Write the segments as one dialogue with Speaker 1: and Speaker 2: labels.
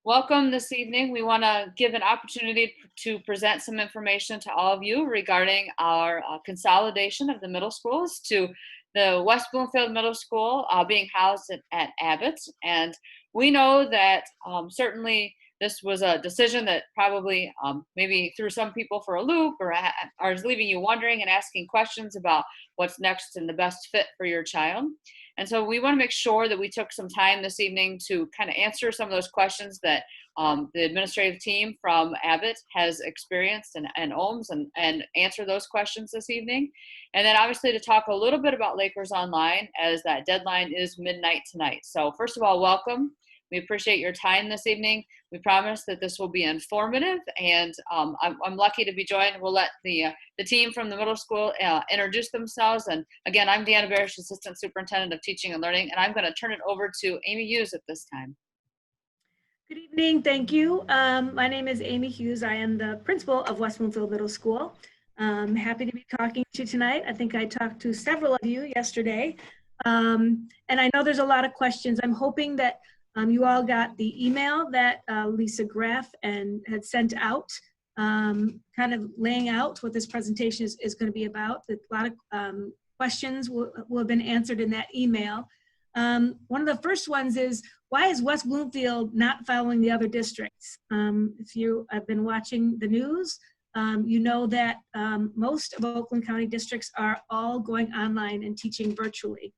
Speaker 1: Welcome this evening. We want to give an opportunity to present some information to all of you regarding our consolidation of the middle schools to the West Bloomfield Middle School being housed at Abbott. And we know that certainly this was a decision that probably maybe threw some people for a loop or is leaving you wondering and asking questions about what's next and the best fit for your child. And so we want to make sure that we took some time this evening to kind of answer some of those questions that the administrative team from Abbott has experienced and OLMS and answer those questions this evening. And then obviously to talk a little bit about Lakers Online, as that deadline is midnight tonight. So first of all, welcome. We appreciate your time this evening. We promise that this will be informative, and I'm lucky to be joined. We'll let the team from the middle school introduce themselves. And again, I'm Deanna Barish, Assistant Superintendent of Teaching and Learning, and I'm going to turn it over to Amy Hughes at this time.
Speaker 2: Good evening, thank you. My name is Amy Hughes. I am the principal of West Bloomfield Middle School. I'm happy to be talking to you tonight. I think I talked to several of you yesterday. And I know there's a lot of questions. I'm hoping that you all got the email that Lisa Graff had sent out, kind of laying out what this presentation is going to be about. A lot of questions will have been answered in that email. One of the first ones is, why is West Bloomfield not following the other districts? If you have been watching the news, you know that most of Oakland County districts are all going online and teaching virtually.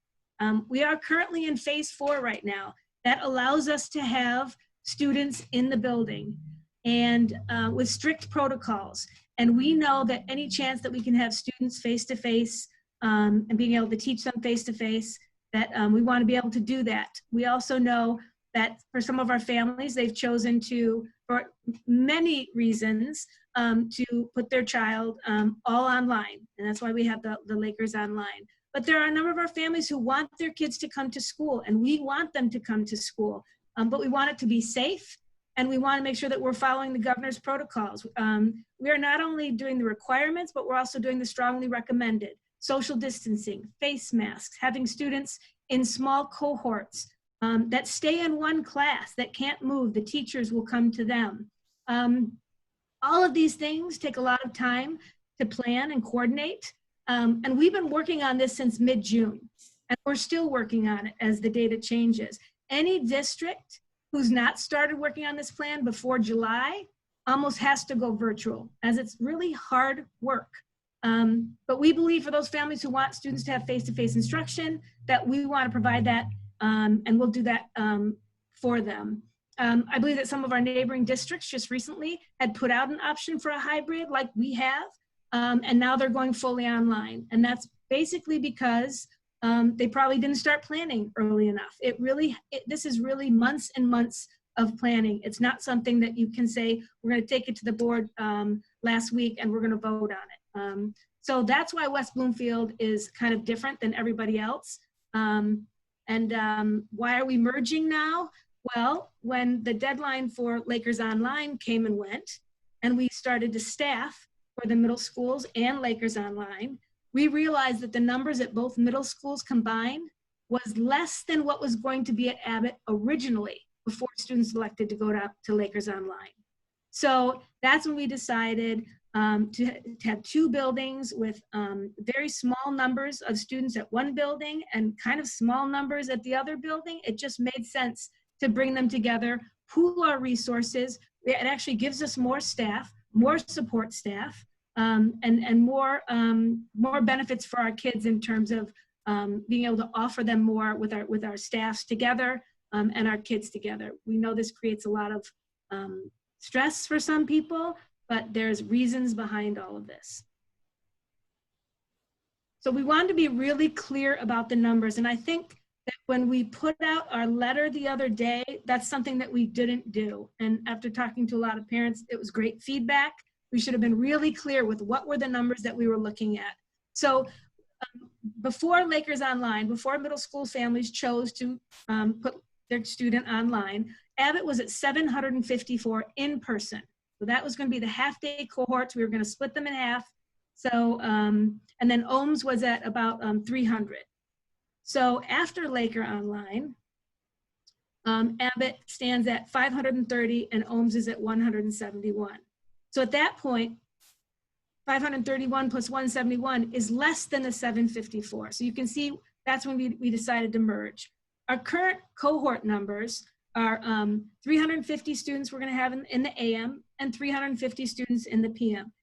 Speaker 2: We are currently in phase 4 right now. That allows us to have students in the building and with strict protocols. And we know that any chance that we can have students face-to-face and being able to teach them face-to-face, that we want to be able to do that. We also know that for some of our families, they've chosen to, for many reasons, to put their child all online. And that's why we have the Lakers Online. But there are a number of our families who want their kids to come to school, and we want them to come to school. But we want it to be safe, and we want to make sure that we're following the governor's protocols. We are not only doing the requirements, but we're also doing the strongly recommended. Social distancing, face masks, having students in small cohorts that stay in one class, that can't move. The teachers will come to them. All of these things take a lot of time to plan and coordinate. And we've been working on this since mid-June, and we're still working on it as the data changes. Any district who's not started working on this plan before July almost has to go virtual, as it's really hard work. But we believe for those families who want students to have face-to-face instruction, that we want to provide that, and we'll do that for them. I believe that some of our neighboring districts just recently had put out an option for a hybrid like we have. And now they're going fully online. And that's basically because they probably didn't start planning early enough. This is really months and months of planning. It's not something that you can say, we're going to take it to the board last week and we're going to vote on it. So that's why West Bloomfield is kind of different than everybody else. Why are we merging now? Well, when the deadline for Lakers Online came and went, and we started to staff for the middle schools and Lakers Online, we realized that the numbers at both middle schools combined was less than what was going to be at Abbott originally before students elected to go to Lakers Online. So that's when we decided to have 2 buildings with very small numbers of students at one building and kind of small numbers at the other building. It just made sense to bring them together, pool our resources. It actually gives us more staff, more support staff, and more benefits for our kids in terms of being able to offer them more with our staffs together and our kids together. We know this creates a lot of stress for some people, but there's reasons behind all of this. So we wanted to be really clear about the numbers, and I think that when we put out our letter the other day, that's something that we didn't do. And after talking to a lot of parents, it was great feedback. We should have been really clear with what were the numbers that we were looking at. So before Lakers Online, before middle school families chose to put their student online, Abbott was at 754 in person. So that was going to be the half-day cohorts. We were going to split them in half. So, and then OLMS was at about 300. So after Laker Online, Abbott stands at 530 and OLMS is at 171. So at that point, 531 plus 171 is less than the 754. So you can see that's when we decided to merge. Our current cohort numbers are 350 students we're going to have in the AM and 350 students in the PM.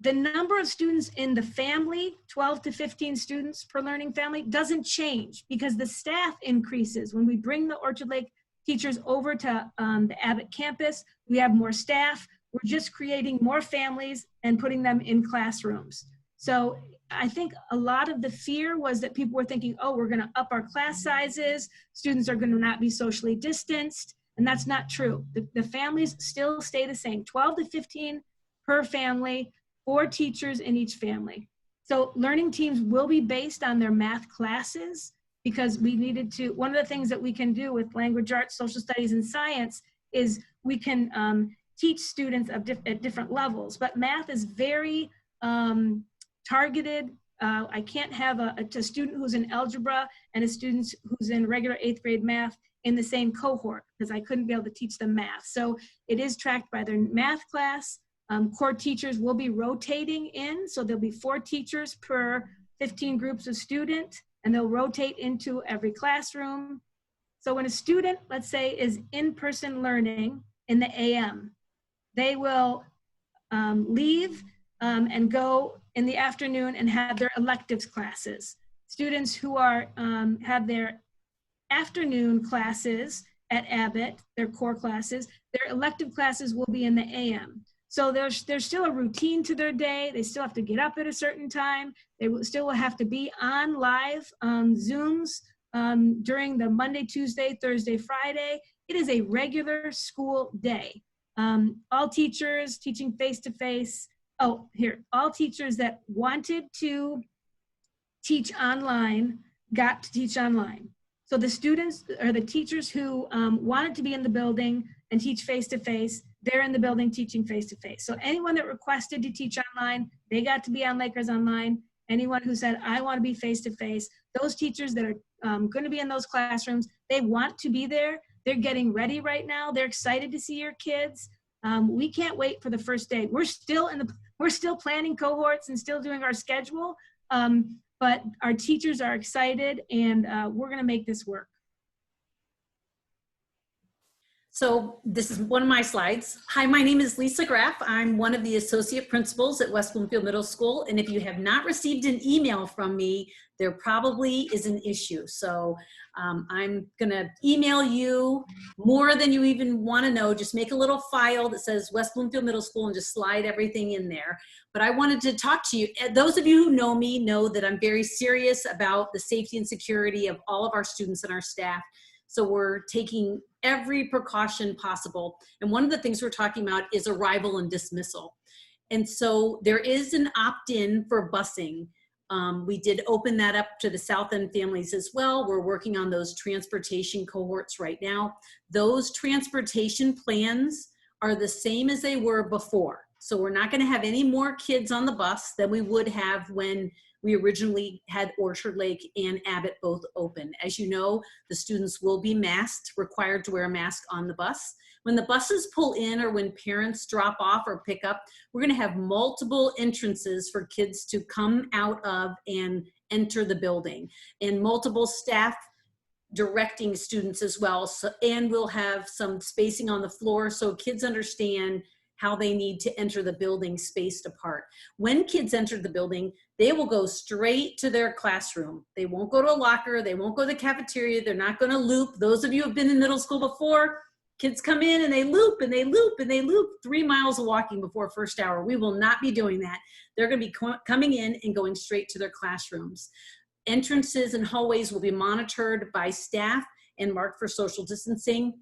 Speaker 2: The number of students in the family, 12 to 15 students per learning family, doesn't change because the staff increases. When we bring the Orchard Lake teachers over to the Abbott campus, we have more staff. We're just creating more families and putting them in classrooms. So I think a lot of the fear was that people were thinking, oh, we're going to up our class sizes. Students are going to not be socially distanced. And that's not true. The families still stay the same, 12 to 15 per family, 4 teachers in each family. So learning teams will be based on their math classes because we needed to, one of the things that we can do with language arts, social studies, and science is we can teach students at different levels, but math is very targeted. I can't have a student who's in algebra and a student who's in regular 8th grade math in the same cohort because I couldn't be able to teach them math. So it is tracked by their math class. Core teachers will be rotating in, so there'll be 4 teachers per 15 groups of students, and they'll rotate into every classroom. So when a student, let's say, is in-person learning in the AM, they will leave and go in the afternoon and have their electives classes. Students who are have their afternoon classes at Abbott, their core classes, their elective classes will be in the AM. So there's still a routine to their day. They still have to get up at a certain time. They still have to be on live Zooms during the Monday, Tuesday, Thursday, Friday. It is a regular school day. All teachers teaching face-to-face. All teachers that wanted to teach online got to teach online. So the students or the teachers who wanted to be in the building and teach face-to-face, they're in the building teaching face-to-face. So anyone that requested to teach online, they got to be on Lakers Online. Anyone who said, I want to be face-to-face, those teachers that are going to be in those classrooms, they want to be there. They're getting ready right now. They're excited to see your kids. We can't wait for the first day. We're still planning cohorts and still doing our schedule, but our teachers are excited and we're going to make this work.
Speaker 3: So this is one of my slides. Hi, my name is Lisa Graff. I'm one of the associate principals at West Bloomfield Middle School. And if you have not received an email from me, there probably is an issue. So I'm gonna email you more than you even wanna know. Just make a little file that says West Bloomfield Middle School and just slide everything in there. But I wanted to talk to you. Those of you who know me know that I'm very serious about the safety and security of all of our students and our staff. So we're taking every precaution possible. And one of the things we're talking about is arrival and dismissal. And so there is an opt-in for busing. We did open that up to the South End families as well. We're working on those transportation cohorts right now. Those transportation plans are the same as they were before. So we're not going to have any more kids on the bus than we would have when we originally had Orchard Lake and Abbott both open. As you know, the students will be masked, required to wear a mask on the bus. When the buses pull in or when parents drop off or pick up, we're gonna have multiple entrances for kids to come out of and enter the building, and multiple staff directing students as well. So, and we'll have some spacing on the floor so kids understand how they need to enter the building spaced apart. When kids enter the building, they will go straight to their classroom. They won't go to a locker, they won't go to the cafeteria, they're not gonna loop. Those of you who have been in middle school before, kids come in and they loop and they loop and they loop 3 miles of walking before first hour. We will not be doing that. They're gonna be coming in and going straight to their classrooms. Entrances and hallways will be monitored by staff and marked for social distancing.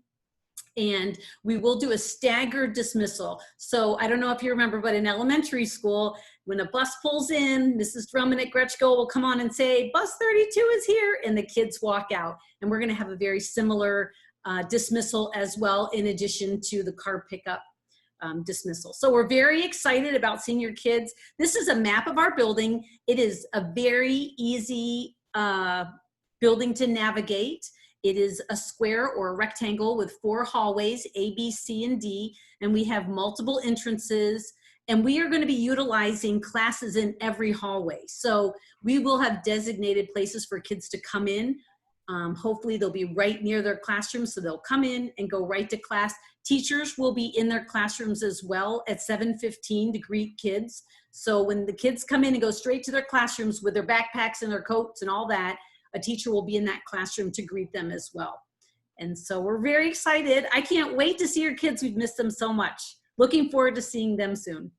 Speaker 3: And we will do a staggered dismissal. So I don't know if you remember, but in elementary school, when a bus pulls in, Mrs. Drummond at Gretschko will come on and say, bus 32 is here, and the kids walk out. And we're gonna have a very similar dismissal as well, in addition to the car pickup dismissal. So we're very excited about seeing your kids. This is a map of our building. It is a very easy building to navigate. It is a square or a rectangle with 4 hallways, A, B, C, and D, and we have multiple entrances, and we are going to be utilizing classes in every hallway. So we will have designated places for kids to come in. Hopefully they'll be right near their classrooms, so they'll come in and go right to class. Teachers will be in their classrooms as well at 7:15 to greet kids. So when the kids come in and go straight to their classrooms with their backpacks and their coats and all that, a teacher will be in that classroom to greet them as well. And so we're very excited. I can't wait to see your kids. We've missed them so much. Looking forward to seeing them soon.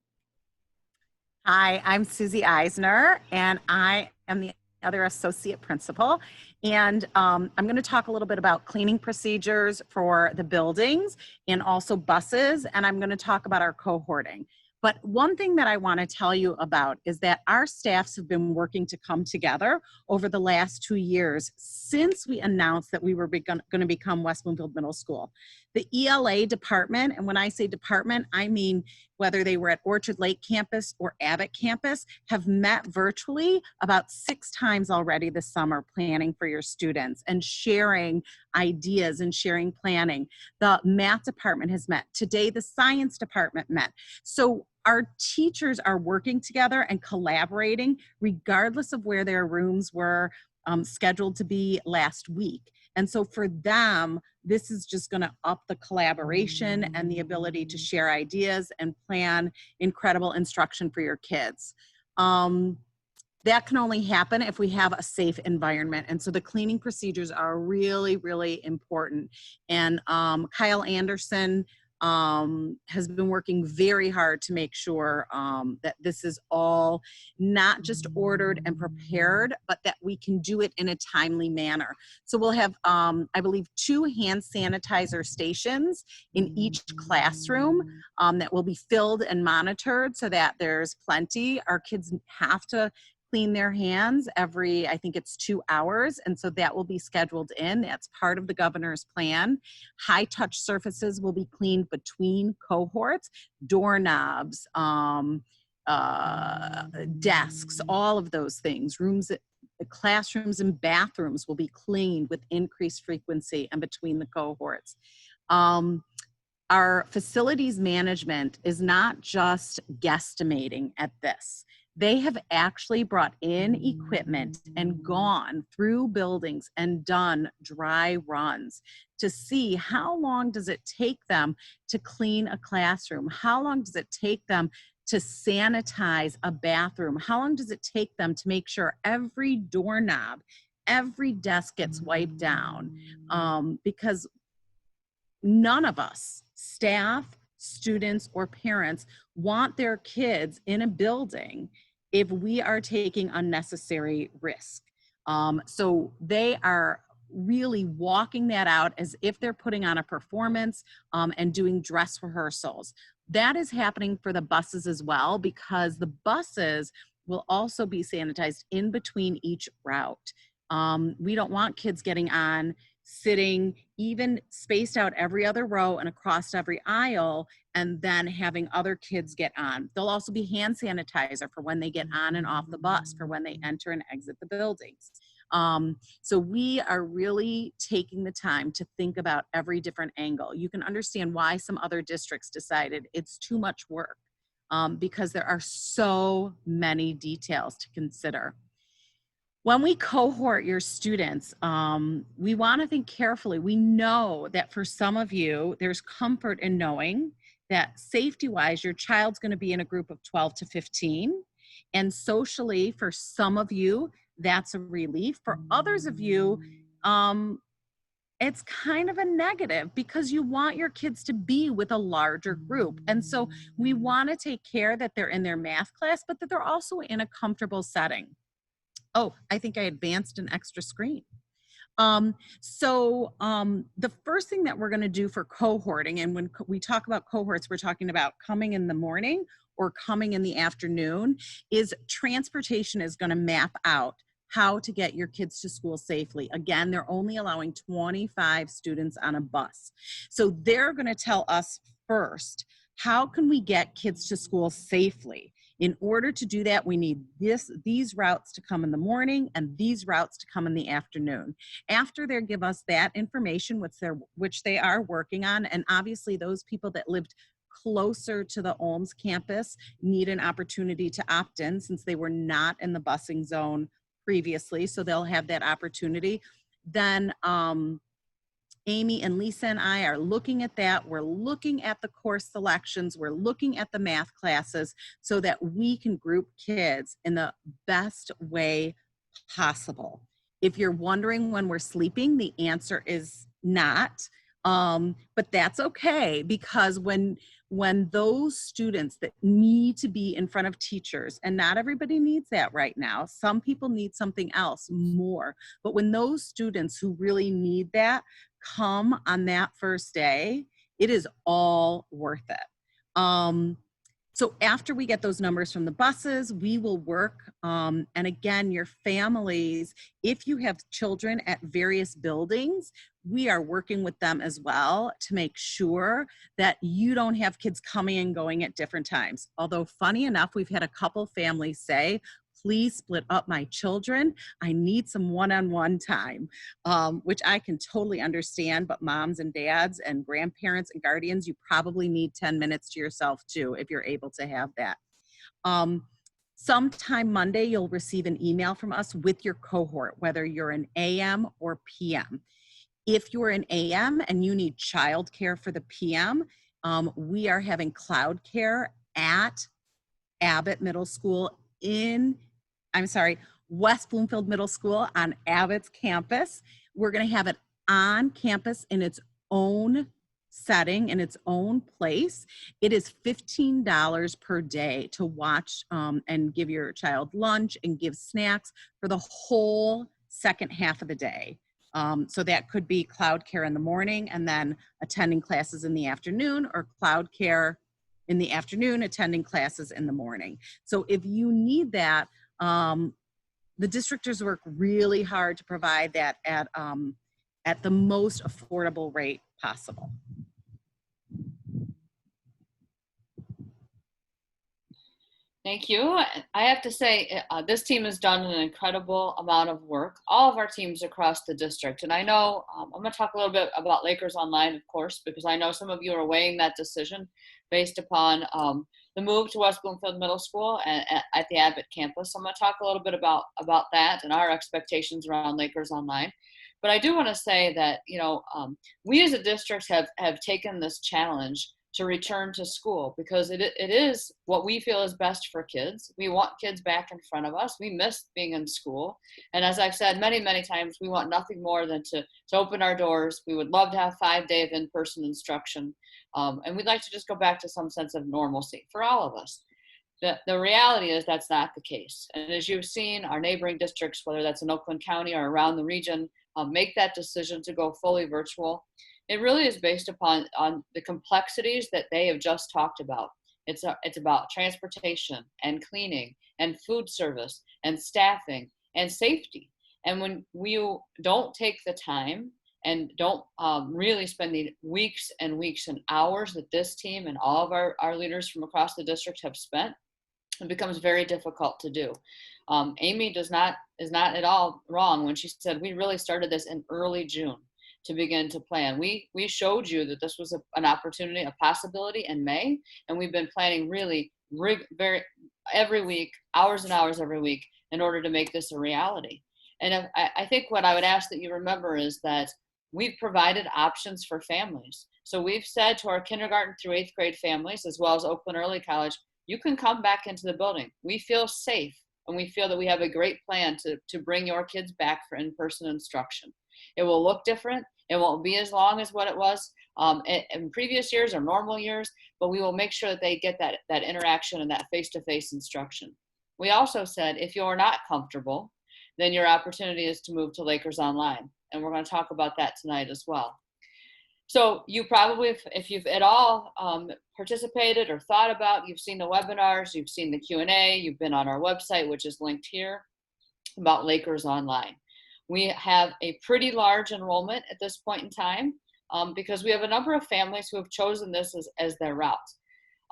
Speaker 4: Hi, I'm Susie Eisner, and I am the other associate principal. And I'm going to talk a little bit about cleaning procedures for the buildings and also buses, and I'm going to talk about our cohorting. But one thing that I want to tell you about is that our staffs have been working to come together over the last 2 years since we announced that we were going to become West Bloomfield Middle School. The ELA department, and when I say department, I mean whether they were at Orchard Lake campus or Abbott campus, have met virtually about 6 times already this summer planning for your students and sharing ideas and sharing planning. The math department has met. Today, the science department met. So our teachers are working together and collaborating regardless of where their rooms were scheduled to be last week. And so for them, this is just going to up the collaboration and the ability to share ideas and plan incredible instruction for your kids. That can only happen if we have a safe environment. And so the cleaning procedures are really, really important. And Kyle Anderson has been working very hard to make sure that this is all not just ordered and prepared, but that we can do it in a timely manner. So we'll have, I believe, 2 hand sanitizer stations in each classroom that will be filled and monitored so that there's plenty. Our kids have to clean their hands every, I think it's 2 hours. And so that will be scheduled in. That's part of the governor's plan. High touch surfaces will be cleaned between cohorts, doorknobs, desks, all of those things. Rooms, classrooms and bathrooms will be cleaned with increased frequency and between the cohorts. Our facilities management is not just guesstimating at this. They have actually brought in equipment and gone through buildings and done dry runs to see how long does it take them to clean a classroom? How long does it take them to sanitize a bathroom? How long does it take them to make sure every doorknob, every desk gets wiped down? Because none of us, staff, students, or parents, want their kids in a building if we are taking unnecessary risk. So they are really walking that out as if they're putting on a performance and doing dress rehearsals. That is happening for the buses as well, because the buses will also be sanitized in between each route. We don't want kids getting on, sitting even spaced out every other row and across every aisle, and then having other kids get on. There'll also be hand sanitizer for when they get on and off the bus, for when they enter and exit the buildings. So we are really taking the time to think about every different angle. You can understand why some other districts decided it's too much work, because there are so many details to consider. When we cohort your students, we want to think carefully. We know that for some of you, there's comfort in knowing that safety-wise, your child's going to be in a group of 12 to 15. And socially, for some of you, that's a relief. For others of you, it's kind of a negative because you want your kids to be with a larger group. And so we want to take care that they're in their math class, but that they're also in a comfortable setting. Oh, I think I advanced an extra screen. The first thing that we're going to do for cohorting, and when we talk about cohorts, we're talking about coming in the morning or coming in the afternoon, is transportation is going to map out how to get your kids to school safely. Again, they're only allowing 25 students on a bus. So they're going to tell us first, how can we get kids to school safely? In order to do that, we need these routes to come in the morning and these routes to come in the afternoon. After they give us that information, which they are working on, and obviously those people that lived closer to the OLMS campus need an opportunity to opt in since they were not in the busing zone previously, so they'll have that opportunity. Then Amy and Lisa and I are looking at that. We're looking at the course selections. We're looking at the math classes so that we can group kids in the best way possible. If you're wondering when we're sleeping, the answer is not, but that's okay, because when those students that need to be in front of teachers, and not everybody needs that right now, some people need something else more, but when those students who really need that come on that first day, it is all worth it. So after we get those numbers from the buses, we will work, and again, your families, if you have children at various buildings, we are working with them as well to make sure that you don't have kids coming and going at different times. Although funny enough, we've had a couple families say, please split up my children. I need some one-on-one time, which I can totally understand, but moms and dads and grandparents and guardians, you probably need 10 minutes to yourself too, if you're able to have that. Sometime Monday, you'll receive an email from us with your cohort, whether you're an AM or PM. If you're an AM and you need childcare for the PM, we are having cloud care at Abbott Middle School West Bloomfield Middle School on Abbott's campus. We're going to have it on campus in its own setting, in its own place. It is $15 per day to watch and give your child lunch and give snacks for the whole second half of the day. So that could be cloud care in the morning and then attending classes in the afternoon, or cloud care in the afternoon, attending classes in the morning. So if you need that, the districtors work really hard to provide that at the most affordable rate possible.
Speaker 1: Thank you. I have to say, this team has done an incredible amount of work, all of our teams across the district. And I know, I'm going to talk a little bit about Lakers Online, of course, because I know some of you are weighing that decision based upon the move to West Bloomfield Middle School and at the Abbott campus. So I'm going to talk a little bit about that and our expectations around Lakers Online. But I do want to say that, we as a district have taken this challenge to return to school because it is what we feel is best for kids. We want kids back in front of us. We miss being in school. And as I've said many, many times, we want nothing more than to open our doors. We would love to have 5 days of in-person instruction. And we'd like to just go back to some sense of normalcy for all of us. The reality is that's not the case. And as you've seen, our neighboring districts, whether that's in Oakland County or around the region, make that decision to go fully virtual. It really is based upon the complexities that they have just talked about. It's about transportation and cleaning and food service and staffing and safety. And when you don't take the time and don't really spend the weeks and weeks and hours that this team and all of our leaders from across the district have spent, it becomes very difficult to do. Amy is not at all wrong when she said we really started this in early June to begin to plan. We showed you that this was an opportunity, a possibility in May, and we've been planning really every week, hours and hours every week, in order to make this a reality. And I think what I would ask that you remember is that we've provided options for families. So we've said to our kindergarten through 8th grade families, as well as Oakland Early College, you can come back into the building. We feel safe, and we feel that we have a great plan to bring your kids back for in-person instruction. It will look different. It won't be as long as what it was in previous years or normal years, but we will make sure that they get that interaction and that face-to-face instruction. We also said if you're not comfortable, then your opportunity is to move to Lakers Online. And we're going to talk about that tonight as well. So you probably, if you've at all participated or thought about, you've seen the webinars, you've seen the Q&A, you've been on our website, which is linked here, about Lakers Online. We have a pretty large enrollment at this point in time because we have a number of families who have chosen this as their route.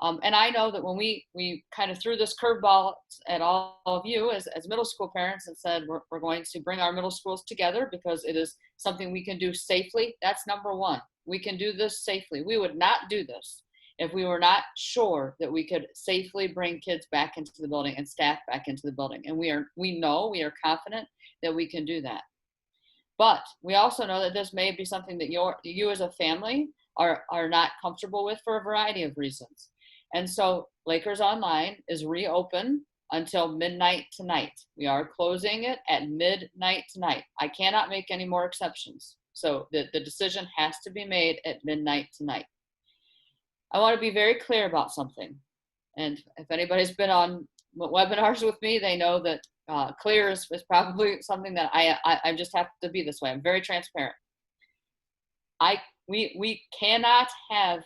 Speaker 1: And I know that when we kind of threw this curveball at all of you as middle school parents and said, we're going to bring our middle schools together because it is something we can do safely. That's number one. We can do this safely. We would not do this if we were not sure that we could safely bring kids back into the building and staff back into the building. And we are confident that we can do that. But we also know that this may be something that you as a family are not comfortable with for a variety of reasons. And so Lakers Online is reopened until midnight tonight. We are closing it at midnight tonight. I cannot make any more exceptions. So the decision has to be made at midnight tonight. I want to be very clear about something. And if anybody's been on webinars with me, they know that clear is probably something that I just have to be this way. I'm very transparent. We cannot have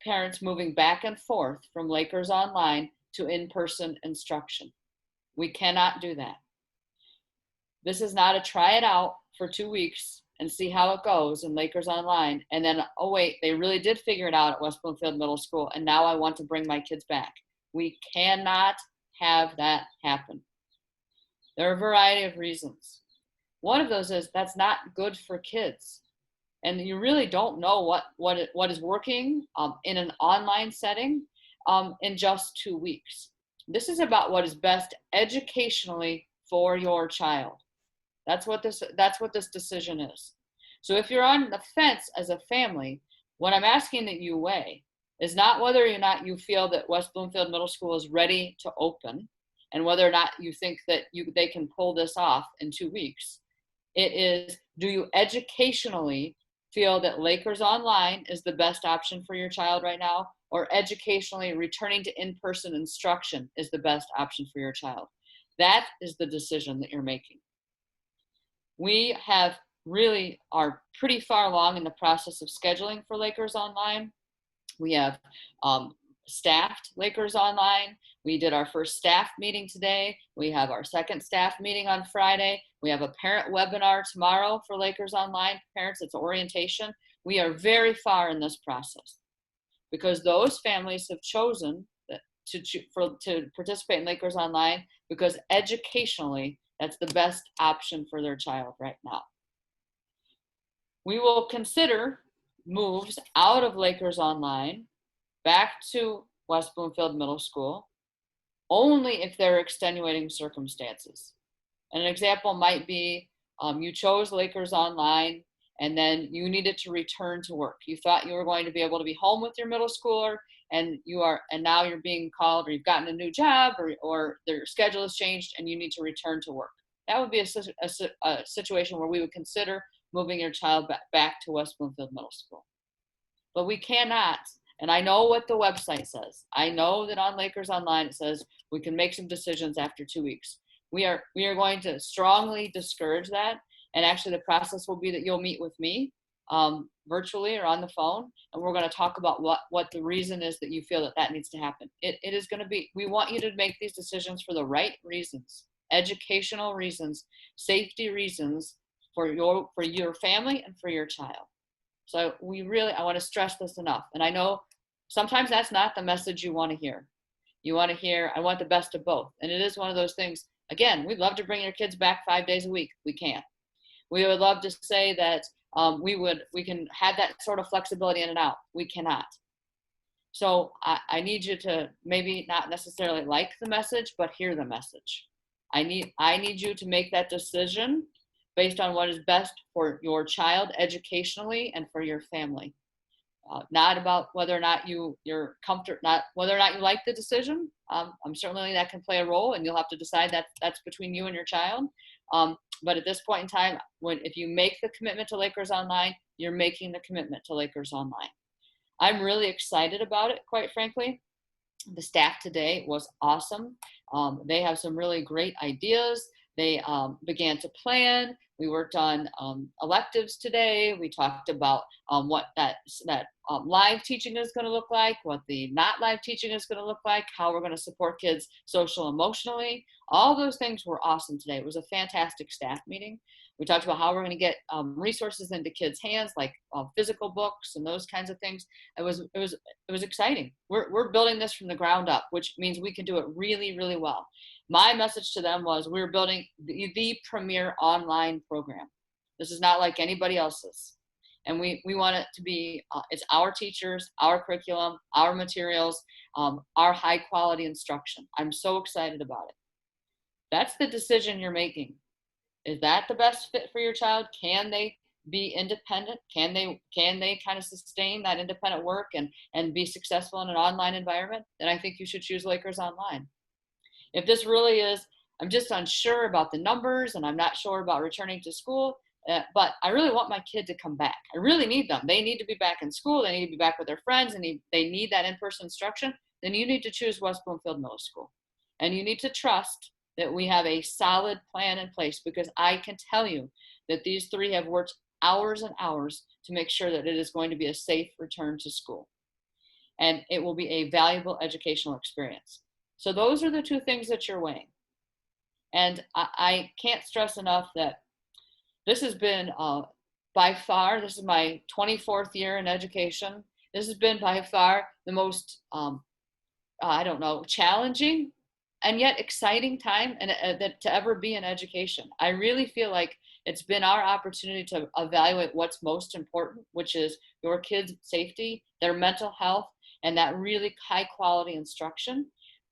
Speaker 1: parents moving back and forth from Lakers Online to in-person instruction. We cannot do that. This is not a try it out for 2 weeks and see how it goes in Lakers Online. And then, oh wait, they really did figure it out at West Bloomfield Middle School. And now I want to bring my kids back. We cannot have that happen. There are a variety of reasons. One of those is that's not good for kids. And you really don't know what is working in an online setting in just 2 weeks. This is about what is best educationally for your child. That's what this decision is. So if you're on the fence as a family, what I'm asking that you weigh is not whether or not you feel that West Bloomfield Middle School is ready to open and whether or not you think that they can pull this off in 2 weeks. It is, do you educationally feel that Lakers Online is the best option for your child right now, or educationally returning to in-person instruction is the best option for your child? That is the decision that you're making. We are pretty far along in the process of scheduling for Lakers Online. We have staffed Lakers Online. We did our first staff meeting today. We have our second staff meeting on Friday. We have a parent webinar tomorrow for Lakers Online parents. It's orientation. We are very far in this process because those families have chosen to participate in Lakers Online because educationally, that's the best option for their child right now. We will consider moves out of Lakers Online back to West Bloomfield Middle School only if there are extenuating circumstances. And an example might be you chose Lakers Online and then you needed to return to work. You thought you were going to be able to be home with your middle schooler and now you're being called, or you've gotten a new job, or their schedule has changed and you need to return to work. That would be a situation where we would consider moving your child back to West Bloomfield Middle School. But we cannot, and I know what the website says. I know that on Lakers Online it says we can make some decisions after 2 weeks. We are going to strongly discourage that. And actually the process will be that you'll meet with me virtually or on the phone, and we're going to talk about what the reason is that you feel that needs to happen. It is going to be, we want you to make these decisions for the right reasons, educational reasons, safety reasons for your family and for your child. So I want to stress this enough. And I know sometimes that's not the message you want to hear. You want to hear, I want the best of both. And it is one of those things, again, we'd love to bring your kids back 5 days a week. We can't. We would love to say that we can have that sort of flexibility in and out. We cannot. So I need you to maybe not necessarily like the message, but hear the message. I need you to make that decision based on what is best for your child educationally and for your family. Not about whether or not you're comfortable, not whether or not you like the decision. I'm certainly that can play a role, and you'll have to decide that's between you and your child. But at this point in time, if you make the commitment to Lakers Online, you're making the commitment to Lakers Online. I'm really excited about it, quite frankly. The staff today was awesome. They have some really great ideas. They began to plan. We worked on electives today. We talked about what that live teaching is going to look like, what the not live teaching is going to look like, how we're going to support kids social emotionally. All those things were awesome today. It was a fantastic staff meeting. We talked about how we're going to get resources into kids' hands, like physical books and those kinds of things. It was exciting. We're building this from the ground up, which means we can do it really, really well. My message to them was we're building the premier online program. This is not like anybody else's. And we want it to be, it's our teachers, our curriculum, our materials, our high quality instruction. I'm so excited about it. That's the decision you're making. Is that the best fit for your child? Can they be independent? Can they kind of sustain that independent work and be successful in an online environment? Then I think you should choose Lakers Online. If this really is, I'm just unsure about the numbers and I'm not sure about returning to school, but I really want my kid to come back. I really need them. They need to be back in school. They need to be back with their friends, and they need that in-person instruction. Then you need to choose West Bloomfield Middle School. And you need to trust that we have a solid plan in place, because I can tell you that these three have worked hours and hours to make sure that it is going to be a safe return to school. And it will be a valuable educational experience. So those are the two things that you're weighing. And I can't stress enough that this has been by far, this is my 24th year in education. This has been by far the most, challenging and yet exciting time to ever be in education. I really feel like it's been our opportunity to evaluate what's most important, which is your kids' safety, their mental health, and that really high quality instruction,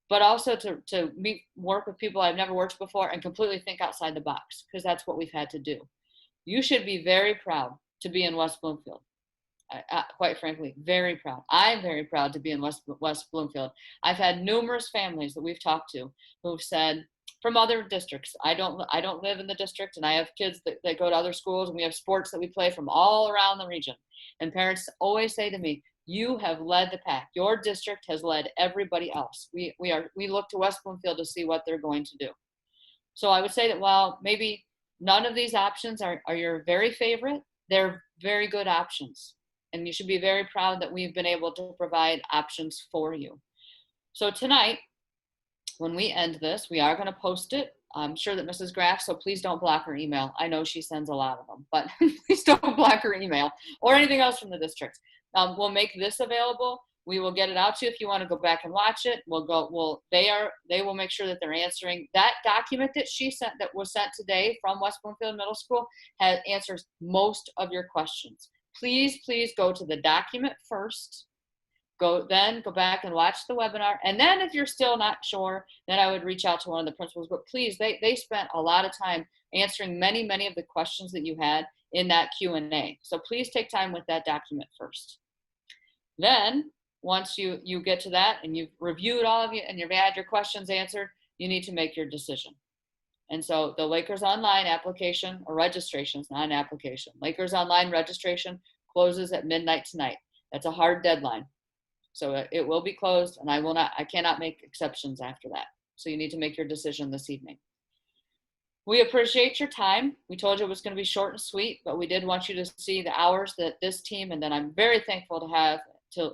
Speaker 1: but also to work with people I've never worked with before and completely think outside the box, because that's what we've had to do. You should be very proud to be in West Bloomfield. Quite frankly, very proud. I'm very proud to be in West Bloomfield. I've had numerous families that we've talked to who've said, from other districts, I don't live in the district, and I have kids that go to other schools, and we have sports that we play from all around the region. And parents always say to me, you have led the pack. Your district has led everybody else. We look to West Bloomfield to see what they're going to do. So I would say that while maybe none of these options are your very favorite, they're very good options. And you should be very proud that we've been able to provide options for you. So tonight, when we end this, we are going to post it. I'm sure that Mrs. Graff, so please don't block her email. I know she sends a lot of them, but please don't block her email or anything else from the district. We'll make this available. We will get it out to you if you want to go back and watch it. They will make sure that they're answering that document that she sent, that was sent today from West Bloomfield Middle School, answers most of your questions. Please go to the document first. Go back and watch the webinar. And then if you're still not sure, then I would reach out to one of the principals. But please, they spent a lot of time answering many of the questions that you had in that Q&A. So please take time with that document first. Then once you get to that and you've reviewed all of you and you've had your questions answered, you need to make your decision. And so the Lakers Online application or registration, it's not an application. Lakers Online registration closes at midnight tonight. That's a hard deadline. So it will be closed, and I cannot make exceptions after that. So you need to make your decision this evening. We appreciate your time. We told you it was going to be short and sweet, but we did want you to see the hours that this team, and then I'm very thankful to have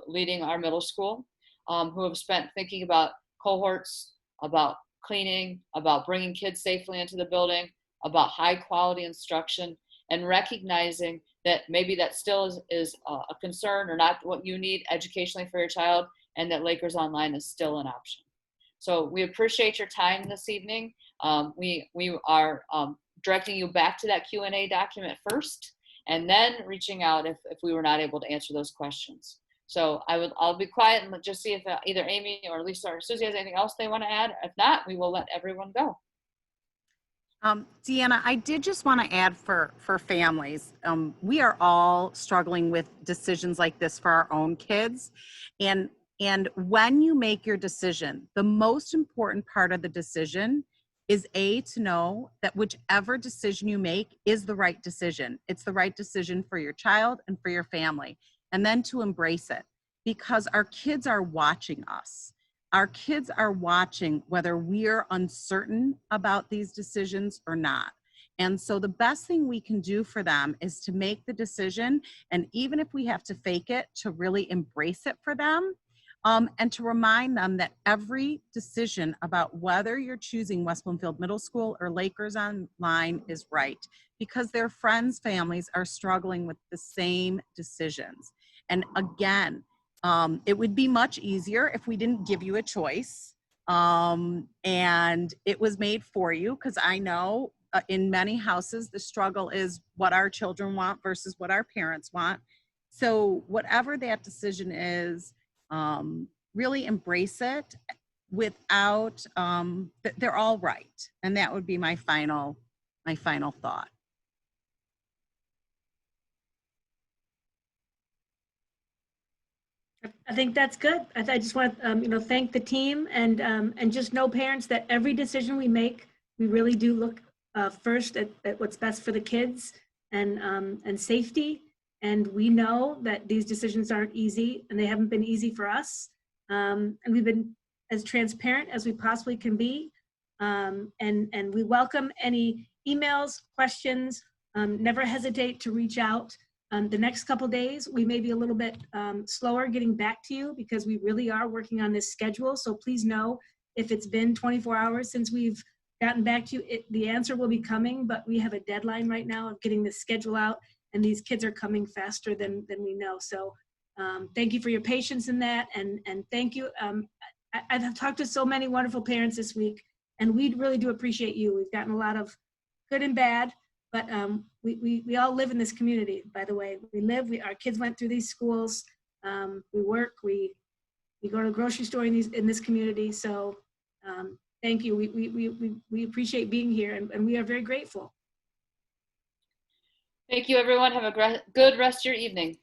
Speaker 1: leading our middle school, who have spent thinking about cohorts, about cleaning, about bringing kids safely into the building, about high quality instruction, and recognizing that maybe that still is a concern or not what you need educationally for your child, and that Lakers Online is still an option. So we appreciate your time this evening. We are directing you back to that Q&A document first, and then reaching out if we were not able to answer those questions. So I'll be quiet and just see if either Amy or Lisa or Susie has anything else they want to add. If not, we will let everyone go.
Speaker 4: Deanna, I did just want to add for families, we are all struggling with decisions like this for our own kids. And when you make your decision, the most important part of the decision is to know that whichever decision you make is the right decision. It's the right decision for your child and for your family. And then to embrace it, because our kids are watching us. Our kids are watching whether we're uncertain about these decisions or not. And so the best thing we can do for them is to make the decision. And even if we have to fake it, to really embrace it for them. and to remind them that every decision about whether you're choosing West Bloomfield Middle School or Lakers Online is right, because their friends' families are struggling with the same decisions. And again, it would be much easier if we didn't give you a choice, and it was made for you, because I know in many houses the struggle is what our children want versus what our parents want. So whatever that decision is, really embrace it without, they're all right. And that would be my final thought.
Speaker 2: I think that's good. I just want to, thank the team and just know, parents, that every decision we make, we really do look first at what's best for the kids and safety. And we know that these decisions aren't easy, and they haven't been easy for us. And we've been as transparent as we possibly can be. And we welcome any emails, questions. Never hesitate to reach out. The next couple days, we may be a little bit slower getting back to you, because we really are working on this schedule. So please know, if it's been 24 hours since we've gotten back to you, the answer will be coming, but we have a deadline right now of getting this schedule out, and these kids are coming faster than we know. So thank you for your patience in that, and thank you. I've talked to so many wonderful parents this week, and we really do appreciate you. We've gotten a lot of good and bad, but we all live in this community, by the way. Our kids went through these schools. We work, we go to the grocery store in this community. So thank you. We appreciate being here, and we are very grateful.
Speaker 1: Thank you, everyone. Have a good rest of your evening.